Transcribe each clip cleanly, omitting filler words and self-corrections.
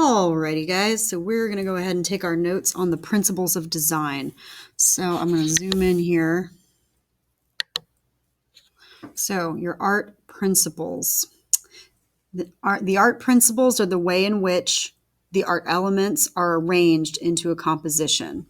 Alrighty, guys, so we're going to go ahead and take our notes on the principles of design. So I'm going to zoom in here. So your art principles. The art principles are the way in which the art elements are arranged into a composition.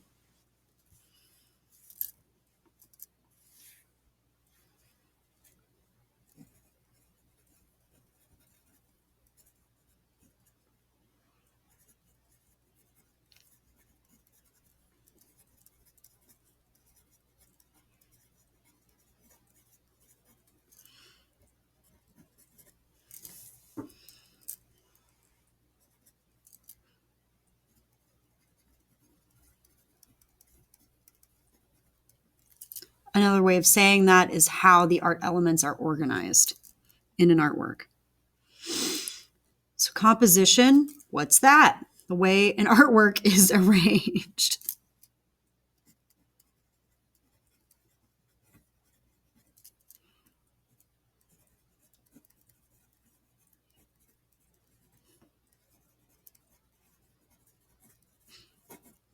Another way of saying that is how the art elements are organized in an artwork. So composition, what's that? The way an artwork is arranged.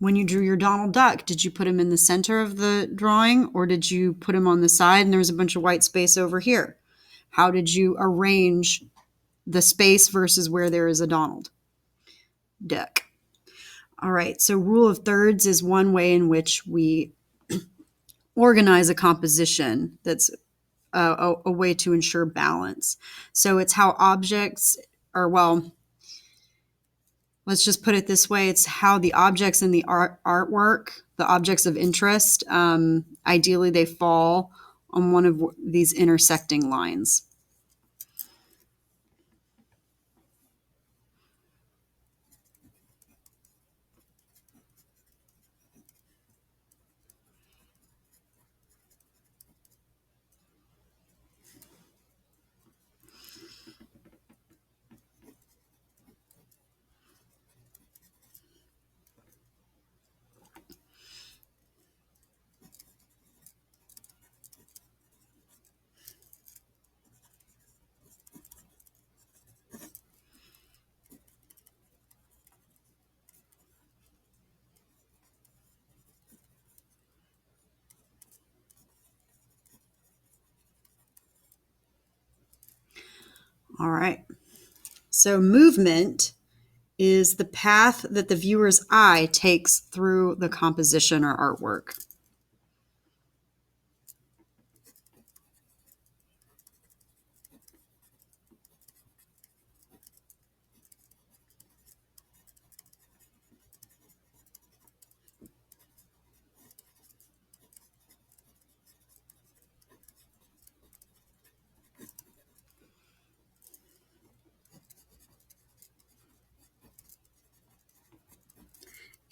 When you drew your Donald Duck, did you put him in the center of the drawing, or did you put him on the side and there was a bunch of white space over here? How did you arrange the space versus where there is a Donald Duck? All right, so rule of thirds is one way in which we organize a composition that's a way to ensure balance. So it's how objects are, well, let's just put it this way. It's how the objects in the artwork, the objects of interest, ideally they fall on one of these intersecting lines. All right. So movement is the path that the viewer's eye takes through the composition or artwork.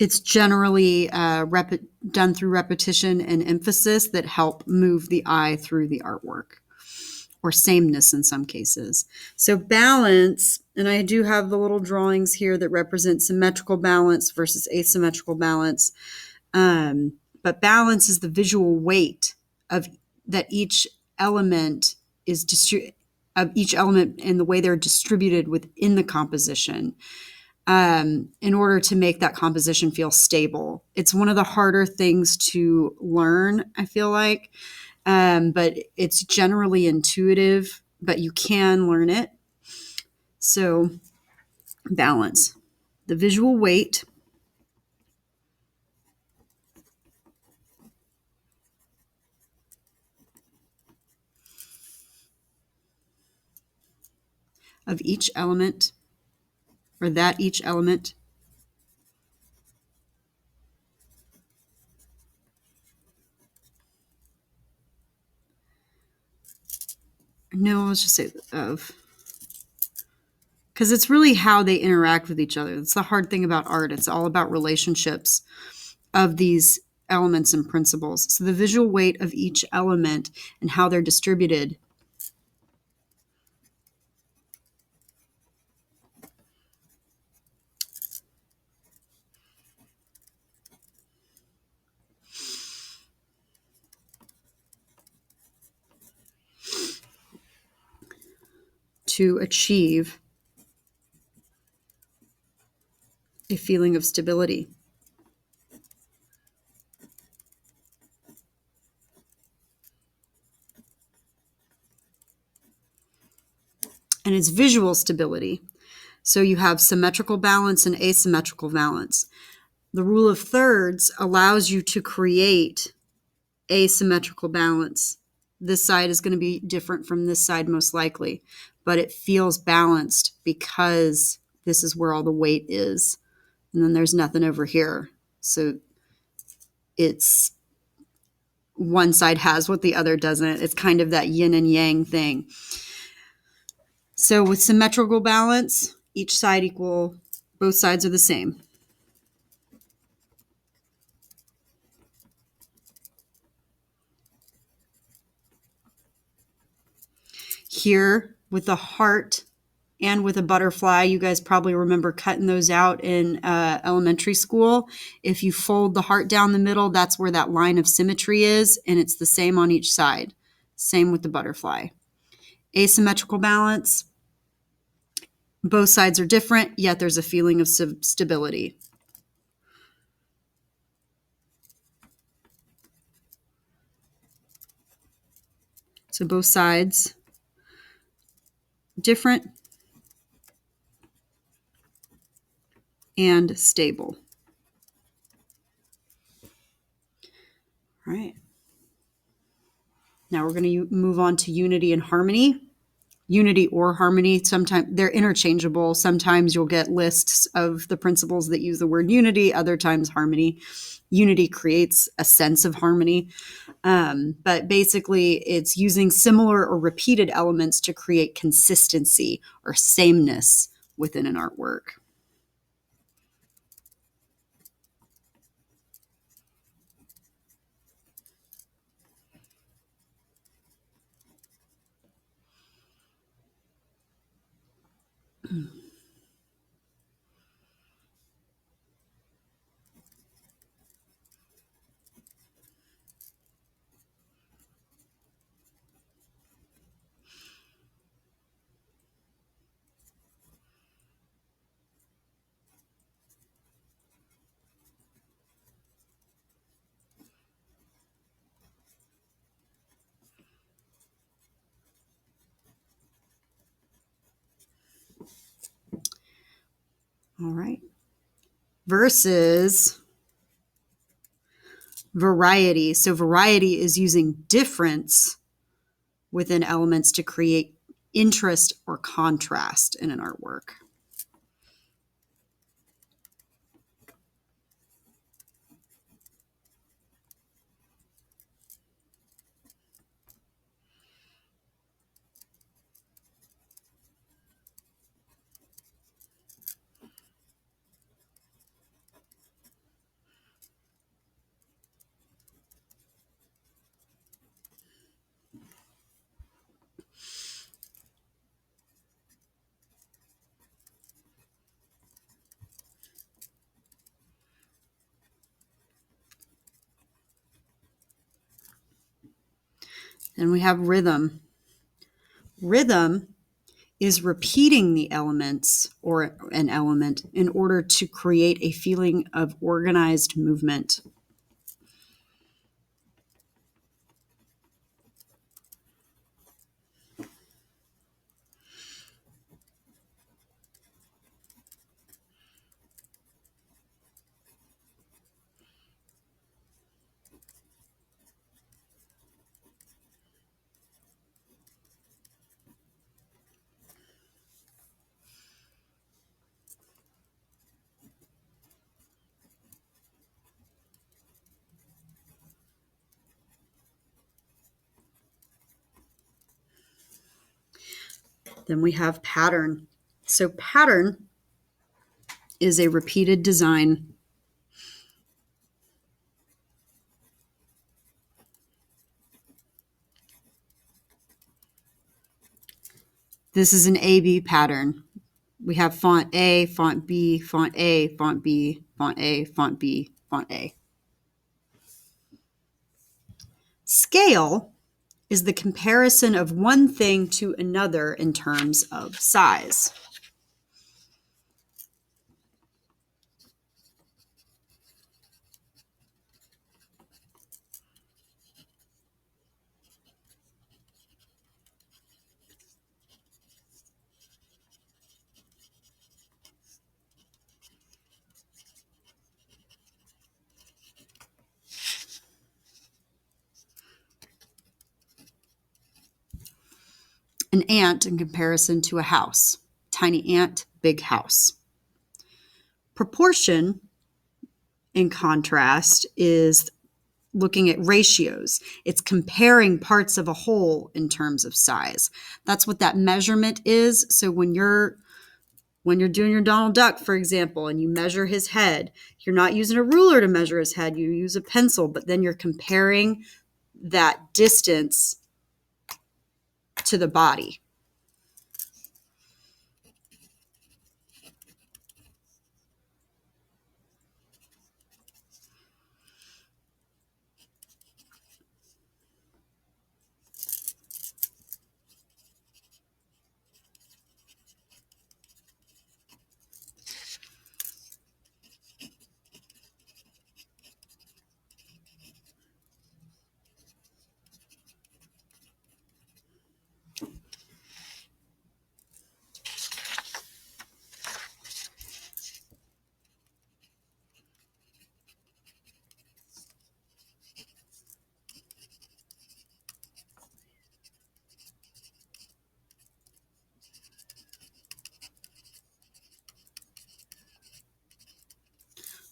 It's generally done through repetition and emphasis that help move the eye through the artwork, or sameness in some cases. So balance, and I do have the little drawings here that represent symmetrical balance versus asymmetrical balance. But balance is the visual weight of that each element is of each element and the way they're distributed within the composition. In order to make that composition feel stable. It's one of the harder things to learn, I feel like, but it's generally intuitive, but you can learn it. So balance, the visual weight of each element, or that each element no, let's just say of, because it's really how they interact with each other. It's the hard thing about art. It's all about relationships of these elements and principles. So the visual weight of each element and how they're distributed to achieve a feeling of stability. And it's visual stability. So you have symmetrical balance and asymmetrical balance. The rule of thirds allows you to create asymmetrical balance. This side is going to be different from this side most likely, but it feels balanced because this is where all the weight is. And then there's nothing over here. So it's one side has what the other doesn't. It's kind of that yin and yang thing. So with symmetrical balance, each side equal, both sides are the same. Here with the heart and with a butterfly, you guys probably remember cutting those out in elementary school. If you fold the heart down the middle, that's where that line of symmetry is, and it's the same on each side. Same with the butterfly. Asymmetrical balance, both sides are different, yet there's a feeling of stability. So both sides different and stable. All right. Now we're going to move on to unity and harmony. Unity or harmony, sometimes they're interchangeable. Sometimes you'll get lists of the principles that use the word unity, other times harmony. Unity creates a sense of harmony. But basically, it's using similar or repeated elements to create consistency or sameness within an artwork. All right. Versus variety. So variety is using difference within elements to create interest or contrast in an artwork. Then we have rhythm. Rhythm is repeating the elements or an element in order to create a feeling of organized movement. Then we have pattern. So pattern is a repeated design. This is an A-B pattern. We have font A, font B, font A, font B, font A, font B, font A. Scale is the comparison of one thing to another in terms of size. an ant in comparison to a house. Tiny ant, big house. Proportion, in contrast, is looking at ratios. It's comparing parts of a whole in terms of size. That's what that measurement is. So when you're doing your Donald Duck, for example, and you measure his head, you're not using a ruler to measure his head, you use a pencil, but then you're comparing that distance to the body.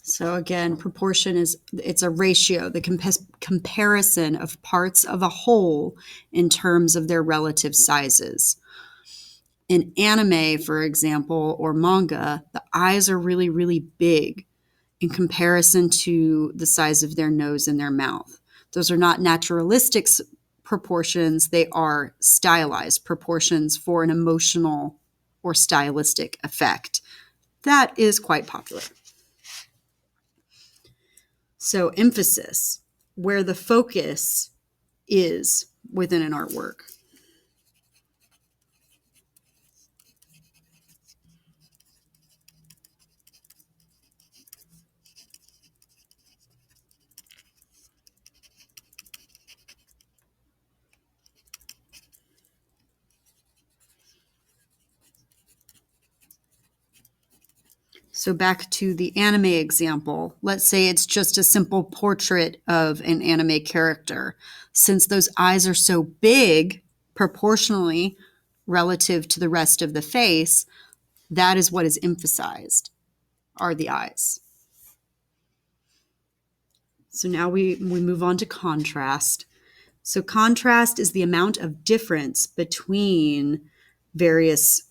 So again, proportion it's a ratio, the comparison of parts of a whole in terms of their relative sizes. In anime, for example, or manga, the eyes are really, really big in comparison to the size of their nose and their mouth. Those are not naturalistic proportions, they are stylized proportions for an emotional or stylistic effect. That is quite popular. So emphasis, where the focus is within an artwork. So back to the anime example, let's say it's just a simple portrait of an anime character. Since those eyes are so big proportionally relative to the rest of the face, that is what is emphasized, are the eyes. So now we move on to contrast. So contrast is the amount of difference between various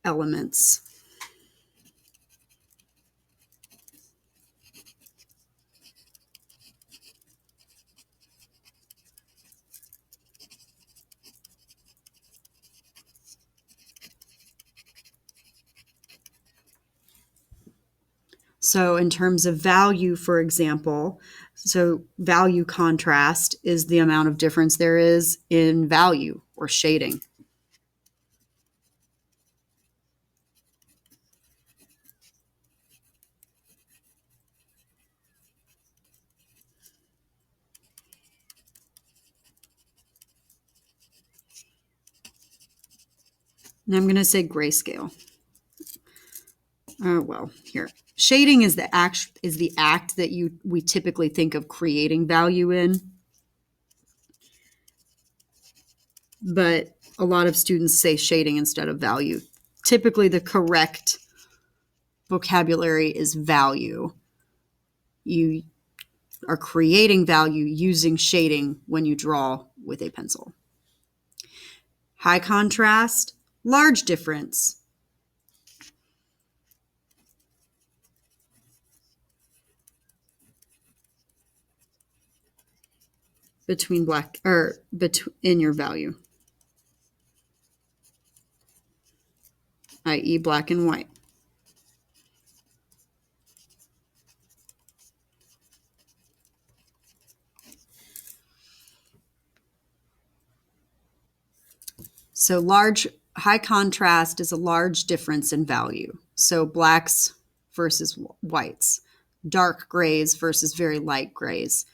elements. So in terms of value, for example, so value contrast is the amount of difference there is in value or shading. And I'm going to say grayscale. Well, here. Shading is the act that we typically think of creating value in. But a lot of students say shading instead of value. Typically, the correct vocabulary is value. You are creating value using shading when you draw with a pencil. High contrast, large difference. Between black or in your value, i.e. black and white. So high contrast is a large difference in value. So blacks versus whites, dark grays versus very light grays.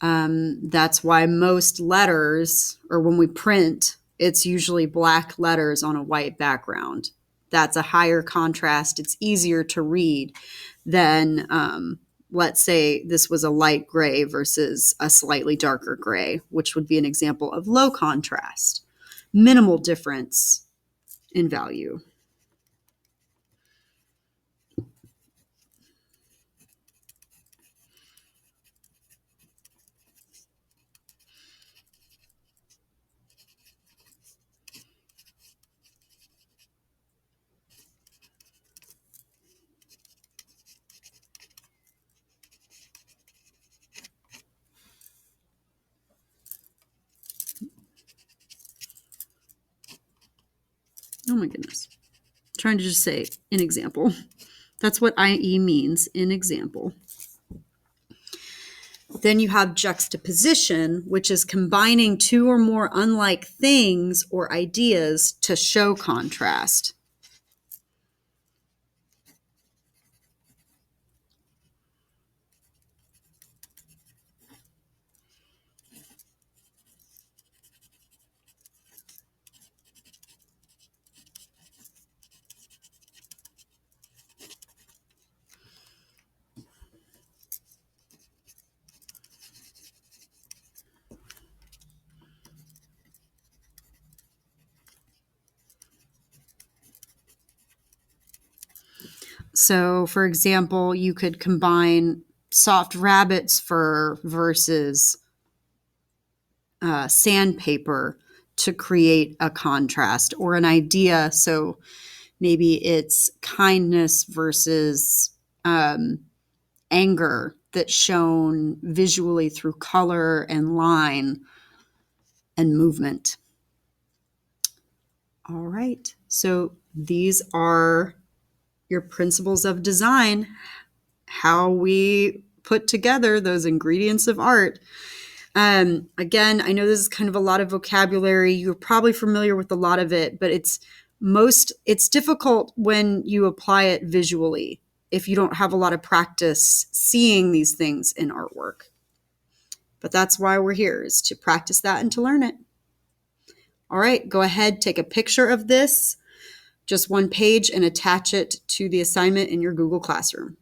That's why most letters, or when we print, it's usually black letters on a white background. That's a higher contrast. It's easier to read than, let's say this was a light gray versus a slightly darker gray, which would be an example of low contrast. minimal difference in value. Oh my goodness. I'm trying to just say an example. That's what IE means, in example. Then you have juxtaposition, which is combining two or more unlike things or ideas to show contrast. So, for example, you could combine soft rabbit's fur versus sandpaper to create a contrast or an idea. So maybe it's kindness versus anger that's shown visually through color and line and movement. All right. So these are your principles of design, how we put together those ingredients of art. Again, I know this is kind of a lot of vocabulary. You're probably familiar with a lot of it, but it's difficult when you apply it visually if you don't have a lot of practice seeing these things in artwork. But that's why we're here, is to practice that and to learn it. All right, go ahead, take a picture of this, just one page, and attach it to the assignment in your Google Classroom.